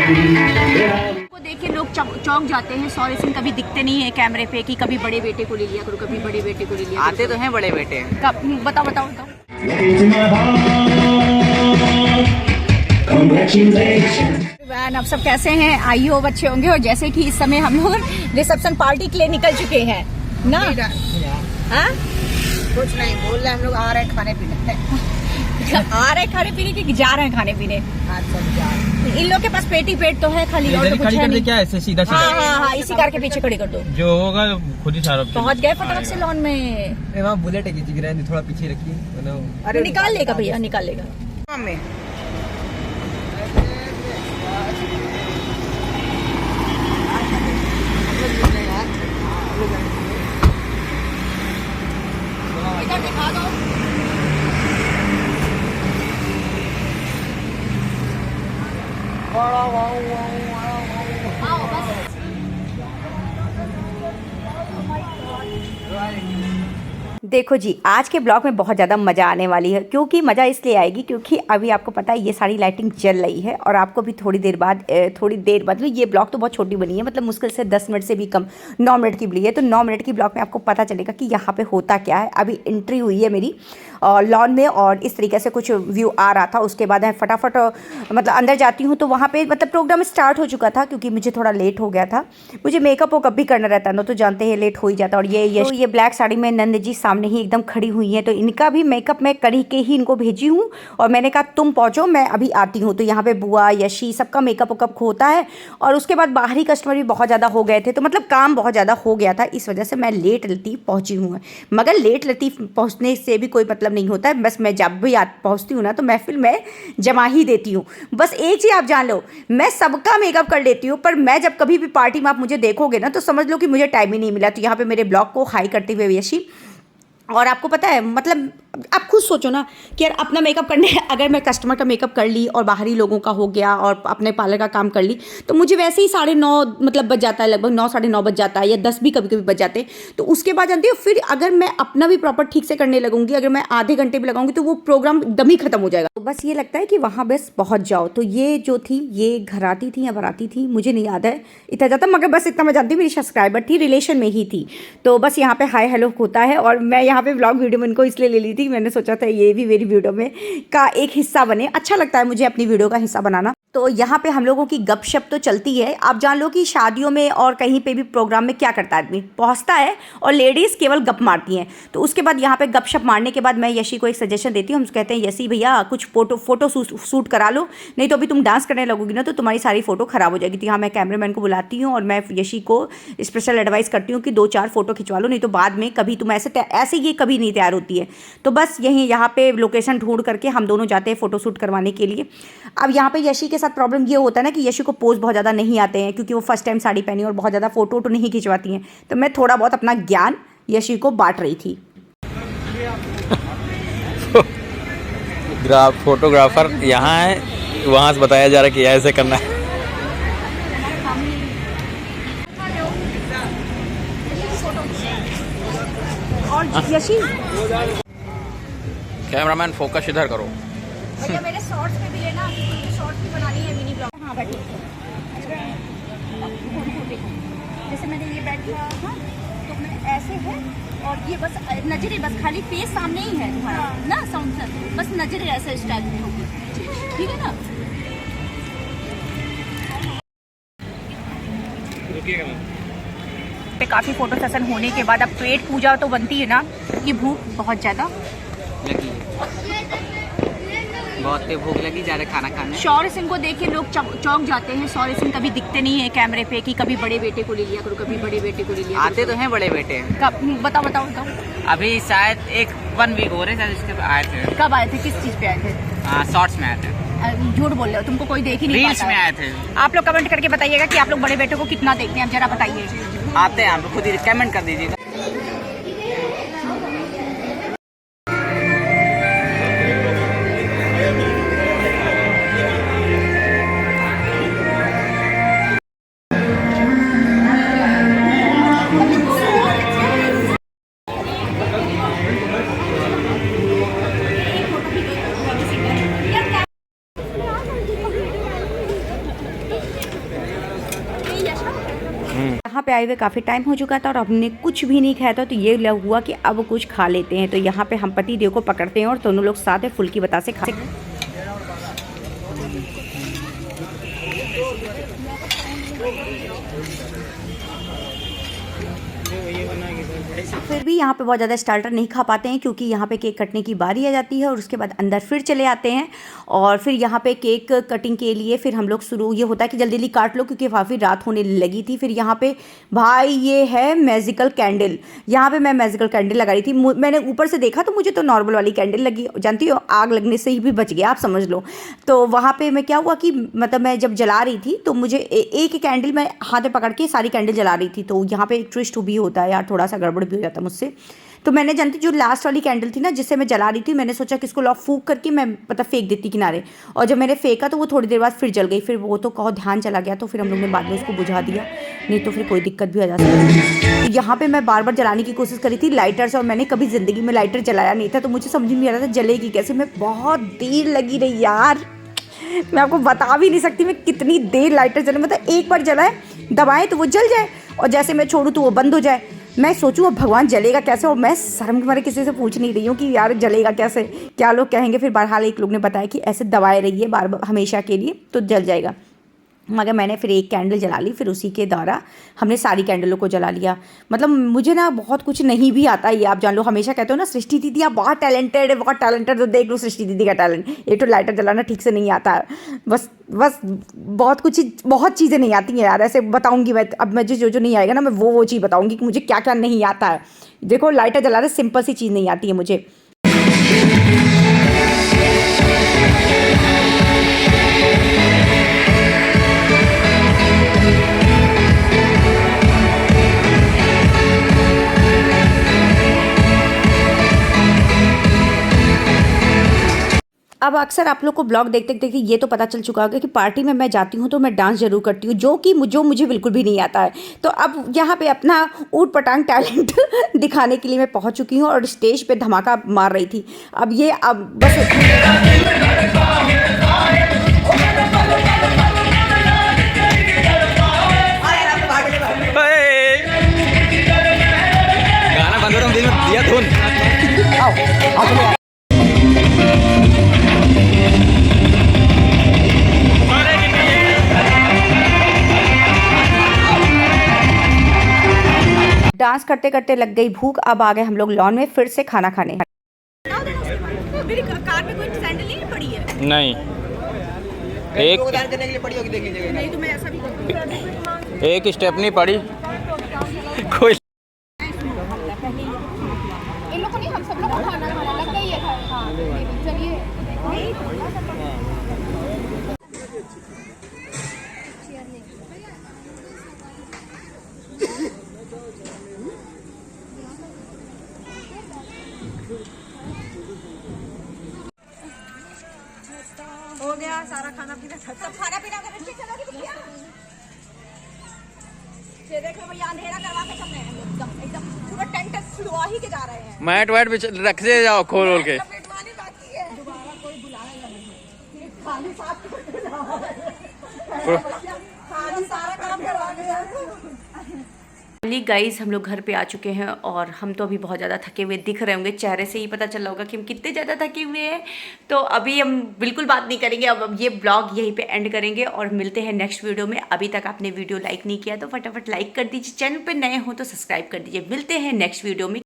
को देख के लोग चौंक जाते हैं। सॉरी सिंह कभी दिखते नहीं है कैमरे पे कि कभी बड़े बेटे को ले लिया करो, कभी बड़े बेटे को ले लिया। आते तो हैं बड़े बेटे। कब बताओ बताओ बताओ। आप सब कैसे हैं? आई हो अच्छे होंगे। और जैसे कि इस समय हम लोग रिसेप्शन पार्टी के लिए निकल चुके हैं ना। हाँ कुछ नहीं बोल रहे, हम लोग आ रहे हैं खाने पीने। आ रहे खाने पीने की जा रहे हैं खाने पीने। इन लोग के पास पेटी पेट तो है खाली, और तो कुछ है नहीं। क्या ऐसे सीधा सीधा? हाँ इसी कार के पीछे खड़ी कर दो, जो होगा खुद ही सारा। पहुंच गए फटाफट से लॉन में। वहाँ बुलेट है किसी थोड़ा पीछे रखिए। अरे निकाल लेगा भैया, निकाल लेगा। इधर दिखा दो। आओ बस। देखो जी, आज के ब्लॉग में बहुत ज़्यादा मज़ा आने वाली है। क्योंकि मज़ा इसलिए आएगी क्योंकि अभी आपको पता है ये सारी लाइटिंग जल रही है, और आपको भी थोड़ी देर बाद मतलब ये ब्लॉग तो बहुत छोटी बनी है, मतलब मुश्किल से 10 मिनट से भी कम, 9 मिनट की बनी है। तो 9 मिनट की ब्लॉग में आपको पता चलेगा कि यहाँ पे होता क्या है। अभी एंट्री हुई है मेरी लॉन में, और इस तरीके से कुछ व्यू आ रहा था। उसके बाद मैं फटाफट मतलब अंदर जाती हूँ, तो वहाँ पर मतलब प्रोग्राम स्टार्ट हो चुका था क्योंकि मुझे थोड़ा लेट हो गया था। मुझे मेकअप वोकअप भी करना रहता है ना, तो जानते हैं लेट हो ही जाता। और ये ब्लैक साड़ी में नंद जी सामने ही एकदम खड़ी हुई हैं, तो इनका भी मेकअप मैं कर के ही इनको भेजी हूँ। और मैंने कहा तुम पहुँचो, मैं अभी आती हूँ। तो यहाँ पे बुआ यशी सबका मेकअप वकअप होता है। और उसके बाद बाहरी कस्टमर भी बहुत ज़्यादा हो गए थे, तो मतलब काम बहुत ज़्यादा हो गया था। इस वजह से मैं लेट लतीफ़ पहुँची हूँ। मगर लेट लतीफ़ पहुँचने से भी कोई मतलब नहीं होता है। बस मैं जब भी पहुँचती हूँ ना, तो महफिल में जमा ही देती हूँ। बस एक चीज़ आप जान लो, मैं सबका मेकअप कर लेती हूँ, पर मैं जब कभी भी पार्टी में आप मुझे देखोगे ना, तो समझ लो कि मुझे टाइम ही नहीं मिला। तो यहाँ पे मेरे ब्लॉग को हाई करते हुए यशी। और आपको पता है मतलब आप खुद सोचो ना कि यार अपना मेकअप करने, अगर मैं कस्टमर का मेकअप कर ली और बाहरी लोगों का हो गया और अपने पार्लर का काम कर ली, तो मुझे वैसे ही 9:30 मतलब बज जाता है, लगभग 9 साढ़े 9 बज जाता है, या 10 भी कभी कभी बज जाते हैं। तो उसके बाद जानती हो, फिर अगर मैं अपना भी प्रॉपर ठीक से करने लगूंगी, अगर मैं आधे घंटे भी लगाऊंगी, तो वो प्रोग्राम एकदम ही खत्म हो जाएगा। तो बस ये लगता है कि वहाँ बस पहुँच जाओ। तो ये जो थी, ये घराती थी या बराती थी, मुझे नहीं याद है इतना ज़्यादा, मगर बस इतना मैं जानती हूँ मेरी सब्सक्राइबर थी, रिलेशन में ही थी। तो बस यहाँ पे हाय हेलो होता है। और मैं यहाँ पे व्लॉग वीडियो में इनको इसलिए ले ली थी, मैंने सोचा था ये भी मेरी वीडियो में का एक हिस्सा बने। अच्छा लगता है मुझे अपनी वीडियो का हिस्सा बनाना। तो यहाँ पे हम लोगों की गपशप तो चलती है। आप जान लो कि शादियों में और कहीं पे भी प्रोग्राम में क्या करता है, आदमी पहुँचता है और लेडीज़ केवल गप मारती हैं। तो उसके बाद यहाँ पे गपशप मारने के बाद मैं यशी को एक सजेशन देती हूँ। हम कहते हैं यशी भैया कुछ फोटो शूट करा लो, नहीं तो अभी तुम डांस करने लगोगी ना, तो तुम्हारी सारी फोटो खराब हो जाएगी। तो यहाँ मैं कैमरामैन को बुलाती हूँ और मैं यशी को स्पेशल एडवाइस करती हूँ कि 2-4 फोटो खिंचवा लो, नहीं तो बाद में कभी तुम ऐसे ये कभी नहीं तैयार होती है। तो बस यहाँ पे लोकेशन ढूंढ करके हम दोनों जाते हैं फोटो शूट करवाने के लिए। अब यहाँ पे यशी के साथ प्रॉब्लम ये होता है ना कि यशी को पोज बहुत ज़्यादा नहीं आते हैं, क्योंकि वो फर्स्ट टाइम साड़ी पहनी और बहुत ज़्यादा फोटो वोटो नहीं खिंचवाती हैं। तो मैं थोड़ा बहुत अपना ज्ञान यशी को बांट रही थी। फोटोग्राफर यहाँ है, वहाँ से बताया जा रहा है कि ऐसे करना है। और यशी कैमरामैन फोकस इधर करो। भैया मेरे शॉर्ट्स पे भी लेना, शॉर्ट्स भी बनानी है मिनी ब्लॉग। हाँ बैठी, जैसे मैंने ये बैठा हाँ, तो मैं ऐसे है और ये बस नजरे, बस खाली फेस सामने ही है तुम्हारा ना, साउंड सर, बस नजरे ऐसे स्टाइल में होगी, ठीक है ना। पे काफ़ी फोटो सेशन होने के बाद अब पेट पूजा तो बनती है ना, कि भूख बहुत ज़्यादा लगी, बहुत भूख लगी, जा रहे खाना खाने। शौर्य सिंह को देख के लोग चौंक जाते हैं। शौर्य सिंह कभी दिखते नहीं है कैमरे पे कि कभी बड़े बेटे को ले लिया करो, कभी बड़े बेटे को ले लिया। आते तो हैं बड़े बेटे। कब बताओ बताओ बताओ। अभी शायद 1 वीक हो रहे शायद इसके आए थे। कब आए थे, किस चीज़ पे आए थे? शॉर्ट्स में आए थे। झूठ बोल रहे हो, तुमको कोई देख ही नहीं, रील्स में आए थे। आप लोग कमेंट करके बताइएगा कि आप लोग बड़े बेटे को कितना देखते हैं, आप जरा बताइए। आते हैं, आप खुद ही कमेंट कर दीजिएगा। यहाँ पे आए हुए काफ़ी टाइम हो चुका था और हमने कुछ भी नहीं खाया था, तो ये लग हुआ कि अब कुछ खा लेते हैं। तो यहाँ पे हम पति देव को पकड़ते हैं और दोनों लोग साथ में फुल्की बतासे खा। फिर भी यहाँ पे बहुत ज़्यादा स्टार्टर नहीं खा पाते हैं क्योंकि यहाँ पे केक कटने की बारी आ जाती है और उसके बाद अंदर फिर चले आते हैं। और फिर यहाँ पे केक कटिंग के लिए फिर हम लोग शुरू, ये होता है कि जल्दी जल्दी काट लो क्योंकि काफ़ी रात होने लगी थी। फिर यहाँ पे भाई ये है मैजिकल कैंडल, यहाँ पे मैं मैजिकल कैंडल लगा रही थी। मैंने ऊपर से देखा तो मुझे तो नॉर्मल वाली कैंडल लगी, जानती हो आग लगने से ही भी बच गया, आप समझ लो। तो वहाँ पर मैं क्या हुआ कि मतलब मैं जब जला रही थी तो मुझे एक कैंडल मैं हाथ में पकड़ के सारी कैंडल जला रही थी। तो यहाँ पर एक ट्विस्ट भी होता है यार, थोड़ा सा गड़बड़ भी हो जाता मुझसे। तो मैंने जानती जो लास्ट वाली कैंडल थी ना जिससे मैं जला रही थी, मैंने सोचा कि इसको लॉक फूंक करके मैं मतलब फेंक देती किनारे। और जब मैंने फेंका तो वो थोड़ी देर बाद फिर जल गई। फिर वो तो कहो ध्यान चला गया, तो फिर हम लोग ने बाद में उसको बुझा दिया, नहीं तो फिर कोई दिक्कत भी आ जा सकती है। तो यहाँ पे मैं बार बार जलाने की कोशिश करी थी लाइटर से, और मैंने कभी ज़िंदगी में लाइटर जलाया नहीं था, तो मुझे समझ नहीं आ रहा था जलेगी कैसे। मैं बहुत देर लगी रही यार, मैं आपको बता भी नहीं सकती मैं कितनी देर लाइटर जले। मतलब एक बार जलाए दबाएं तो वो जल जाए और जैसे मैं छोड़ूँ तो वो बंद हो जाए। मैं सोचूं अब भगवान जलेगा कैसे, और मैं शर्म के मारे किसी से पूछ नहीं रही हूँ कि यार जलेगा कैसे, क्या लोग कहेंगे। फिर बहरहाल एक लोग ने बताया कि ऐसे दबाए रहिए बार बार हमेशा के लिए तो जल जाएगा। मगर मैंने फिर एक कैंडल जला ली, फिर उसी के द्वारा हमने सारी कैंडलों को जला लिया। मतलब मुझे ना बहुत कुछ नहीं भी आता, ये आप जान लो। हमेशा कहते हो ना सृष्टि दीदी आप बहुत टैलेंटेड है, बहुत टैलेंटेड। तो देख लो सृष्टि दीदी का टैलेंट, एक तो लाइटर जलाना ठीक से नहीं आता है, बस बहुत चीज़ें नहीं आती हैं यार। ऐसे बताऊंगी मैं, अब मुझे जो नहीं आएगा ना मैं वो चीज़ बताऊंगी कि मुझे क्या क्या नहीं आता है। देखो लाइटर जलाना सिंपल सी चीज़ नहीं आती है मुझे। अब अक्सर आप लोग को ब्लॉग देखते देखते ये तो पता चल चुका होगा कि पार्टी में मैं जाती हूँ तो मैं डांस जरूर करती हूँ, जो मुझे बिल्कुल भी नहीं आता है। तो अब यहाँ पे अपना ऊट पटांग टैलेंट दिखाने के लिए मैं पहुँच चुकी हूँ और स्टेज पे धमाका मार रही थी। अब बस गाना बंद करो, दिया धुन। आओ डांस करते करते लग गई भूख। अब आ गए हम लोग लॉन में फिर से खाना खाने। मेरी कार में कोई सैंडल नहीं पड़ी है? नहीं, एक करने के लिए पड़ी होगी, देख लीजिएगा। नहीं तो मैं ऐसा भी करूँ। एक स्टेप नहीं पड़ी कोई। इन लोगों ने हम सब लोग को खाना लग गई है। हाँ चलिए। हो गया सारा खाना पीना खत्म। खाना पीना का रिश्ते चलोगी भैया? ये देखो भैया अंधेरा करवा के सबने एकदम पूरा टेंट छुड़वा ही के जा रहे हैं। मैट वैट रख दे जाओ खोल के। मेजबानी बाकी है, दोबारा कोई बुलाएगा नहीं। खाली साफ खाली सारा काम करवा के। गाइस हम लोग घर पे आ चुके हैं और हम तो अभी बहुत ज़्यादा थके हुए दिख रहे होंगे, चेहरे से ही पता चल रहा होगा कि हम कितने ज़्यादा थके हुए हैं। तो अभी हम बिल्कुल बात नहीं करेंगे, अब ये ब्लॉग यहीं पे एंड करेंगे और मिलते हैं नेक्स्ट वीडियो में। अभी तक आपने वीडियो लाइक नहीं किया तो फटाफट लाइक कर दीजिए, चैनल पे नए हो तो सब्सक्राइब कर दीजिए। मिलते हैं नेक्स्ट वीडियो में।